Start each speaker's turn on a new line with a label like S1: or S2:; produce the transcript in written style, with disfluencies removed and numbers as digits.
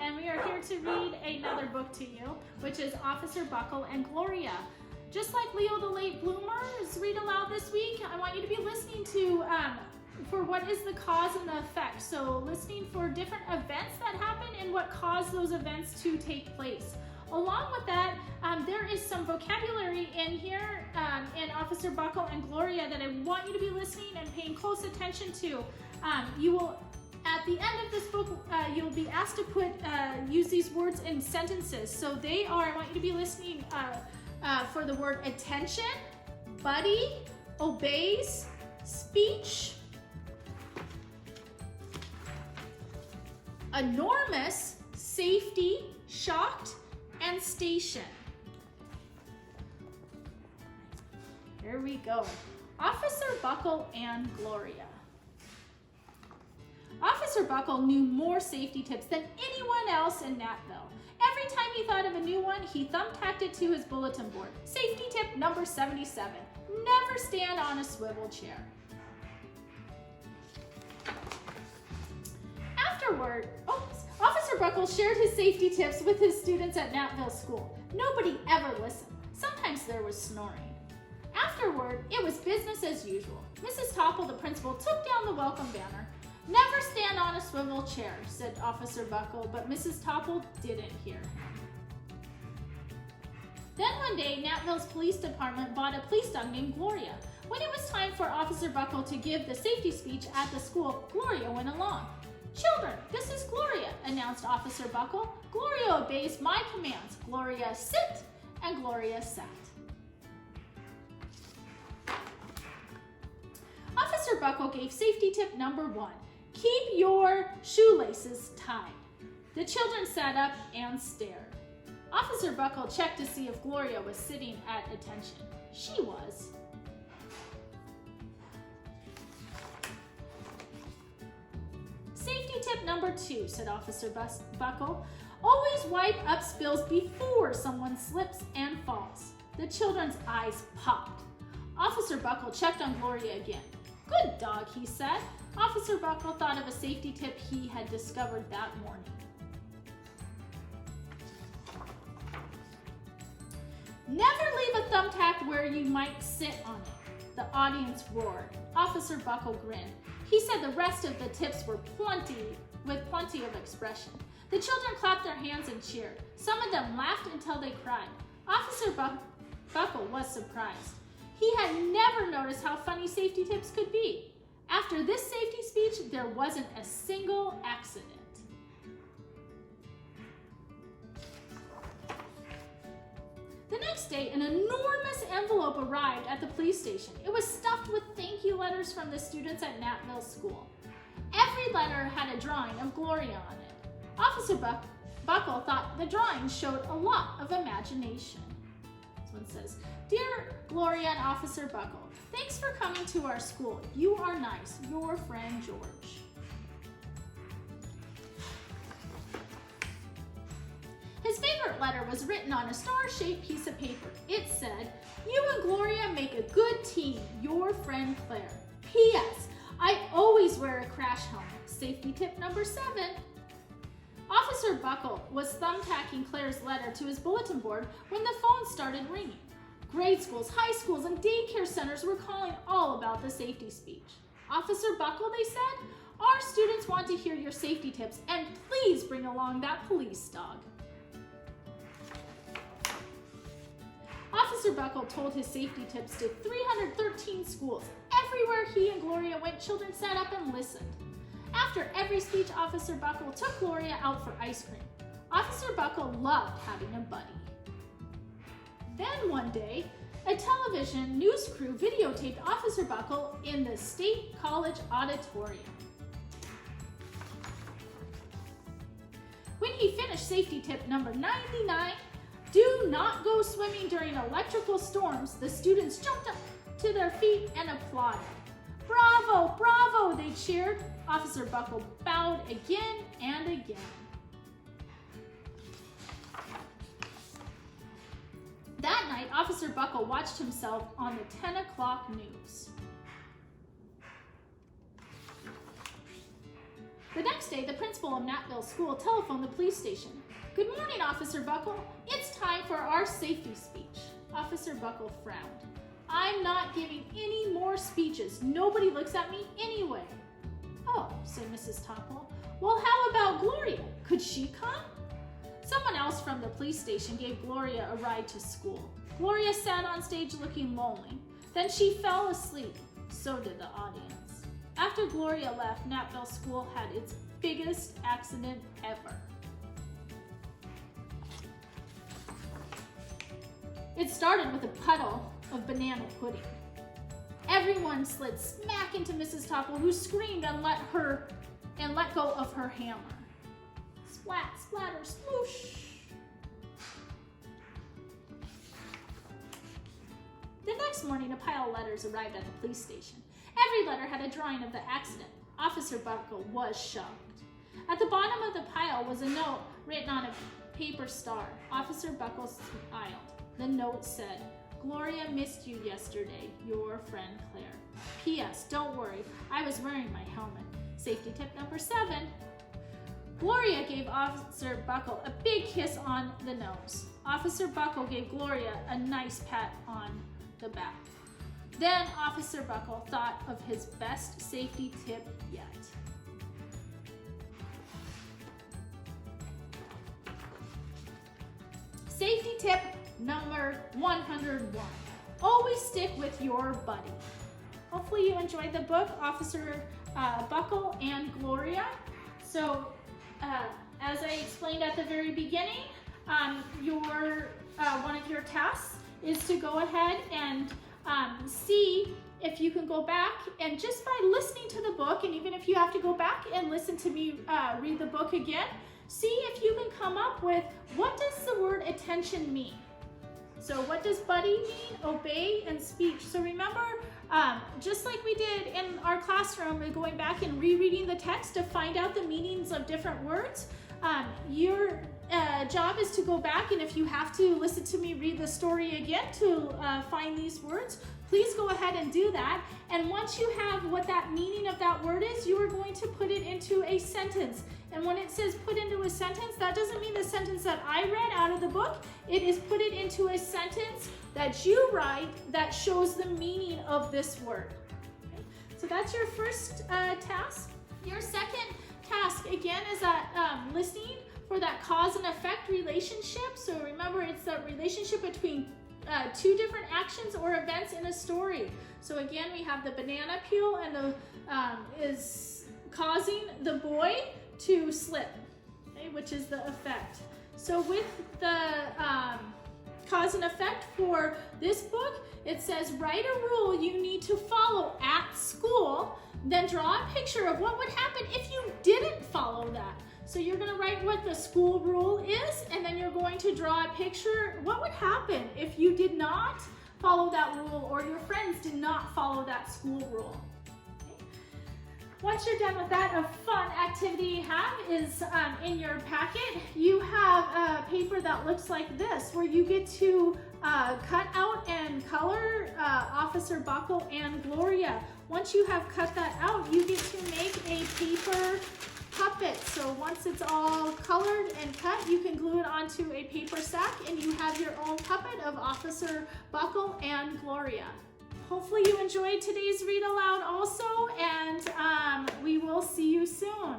S1: and we are here to read another book to you, which is Officer Buckle and Gloria. Just like Leo the Late Bloomer's read aloud this week, I want you to be listening to for what is the cause and the effect. So listening for different events that happen and what caused those events to take place. Along with that, there is some vocabulary in here in Officer Buckle and Gloria that I want you to be listening and paying close attention to. You will, at the end of this book, you'll be asked to use these words in sentences. So they are, I want you to be listening for the word attention, buddy, obeys, speech, enormous, safety, shocked, and station. Here we go. Officer Buckle and Gloria. Officer Buckle knew more safety tips than anyone else in Natville. Every time he thought of a new one, he thumbtacked it to his bulletin board. Safety tip number 77, never stand on a swivel chair. Afterward, Officer Buckle shared his safety tips with his students at Natville School. Nobody ever listened. Sometimes there was snoring. Afterward, it was business as usual. Mrs. Topple, the principal, took down the welcome banner. Never stand on a swivel chair, said Officer Buckle, but Mrs. Topple didn't hear him. Then one day, Natville's police department bought a police dog named Gloria. When it was time for Officer Buckle to give the safety speech at the school, Gloria went along. Children, this is Gloria, announced Officer Buckle. Gloria obeys my commands. Gloria sit, and Gloria sat. Officer Buckle gave safety tip number 1. Keep your shoelaces tied. The children sat up and stared. Officer Buckle checked to see if Gloria was sitting at attention. She was. Safety tip number 2, said Officer Buckle. Always wipe up spills before someone slips and falls. The children's eyes popped. Officer Buckle checked on Gloria again. Good dog, he said. Officer Buckle thought of a safety tip he had discovered that morning. Never leave a thumbtack where you might sit on it. The audience roared. Officer Buckle grinned. He said the rest of the tips were with plenty of expression. The children clapped their hands and cheered. Some of them laughed until they cried. Officer Buckle was surprised. He had never noticed how funny safety tips could be. After this safety speech, there wasn't a single accident. The next day, an enormous envelope arrived at the police station. It was stuffed with thank you letters from the students at Natville School. Every letter had a drawing of Gloria on it. Officer Buckle thought the drawing showed a lot of imagination. This one says, Dear Gloria and Officer Buckle, thanks for coming to our school. You are nice. Your friend George. His favorite letter was written on a star-shaped piece of paper. It said, You and Gloria make a good team. Your friend Claire. P.S. I always wear a crash helmet. Safety tip number 7. Officer Buckle was thumbtacking Claire's letter to his bulletin board when the phone started ringing. Grade schools, high schools, and daycare centers were calling all about the safety speech. Officer Buckle, they said, our students want to hear your safety tips, and please bring along that police dog. Officer Buckle told his safety tips to 313 schools. Everywhere he and Gloria went, children sat up and listened. After every speech, Officer Buckle took Gloria out for ice cream. Officer Buckle loved having a buddy. Then one day, a television news crew videotaped Officer Buckle in the State College auditorium. When he finished safety tip number 99, do not go swimming during electrical storms, the students jumped up to their feet and applauded. Bravo, bravo, they cheered. Officer Buckle bowed again and again. That night, Officer Buckle watched himself on the 10 o'clock news. The next day, the principal of Natville School telephoned the police station. "Good morning, Officer Buckle. It's time for our safety speech." Officer Buckle frowned. "I'm not giving any more speeches. Nobody looks at me anyway." "Oh," said Mrs. Topple. "Well, how about Gloria? Could she come?" Someone else from the police station gave Gloria a ride to school. Gloria sat on stage looking lonely. Then she fell asleep. So did the audience. After Gloria left, Natville School had its biggest accident ever. It started with a puddle of banana pudding. Everyone slid smack into Mrs. Topple, who screamed and let go of her hammer. Splat, splatter, sploosh. The next morning, a pile of letters arrived at the police station. Every letter had a drawing of the accident. Officer Buckle was shocked. At the bottom of the pile was a note written on a paper star. Officer Buckle smiled. The note said, "Gloria missed you yesterday, your friend Claire. P.S. Don't worry, I was wearing my helmet. Safety tip number 7. Gloria gave Officer Buckle a big kiss on the nose. Officer Buckle gave Gloria a nice pat on the back. Then Officer Buckle thought of his best safety tip yet. Safety tip number 101. Always stick with your buddy. Hopefully you enjoyed the book, Officer Buckle and Gloria. So, as I explained at the very beginning, one of your tasks is to go ahead and see if you can go back and just by listening to the book, and even if you have to go back and listen to me read the book again, see if you can come up with what does the word attention mean. So what does buddy mean? Obey and speech. So remember, just like we did in our classroom, going back and rereading the text to find out the meanings of different words, your job is to go back, and if you have to listen to me read the story again to find these words, please go ahead and do that. And once you have what that meaning of that word is, you are going to put it into a sentence. And when it says put into a sentence, that doesn't mean the sentence that I read out of the book. It is put it into a sentence that you write that shows the meaning of this word. Okay? So that's your first task. Your second task, again, is that listening for that cause and effect relationship. So remember, it's the relationship between two different actions or events in a story. So again, we have the banana peel and the is causing the boy to slip, okay, which is the effect. So with the cause and effect for this book, it says write a rule you need to follow at school, then draw a picture of what would happen if you didn't follow that. So you're going to write what the school rule is, and then you're going to draw a picture what would happen if you did not follow that rule or your friends did not follow that school rule. Once you're done with that, a fun activity you have is in your packet, you have a paper that looks like this, where you get to cut out and color Officer Buckle and Gloria. Once you have cut that out, you get to make a paper puppet. So once it's all colored and cut, you can glue it onto a paper sack and you have your own puppet of Officer Buckle and Gloria. Hopefully you enjoyed today's read aloud also, and we will see you soon.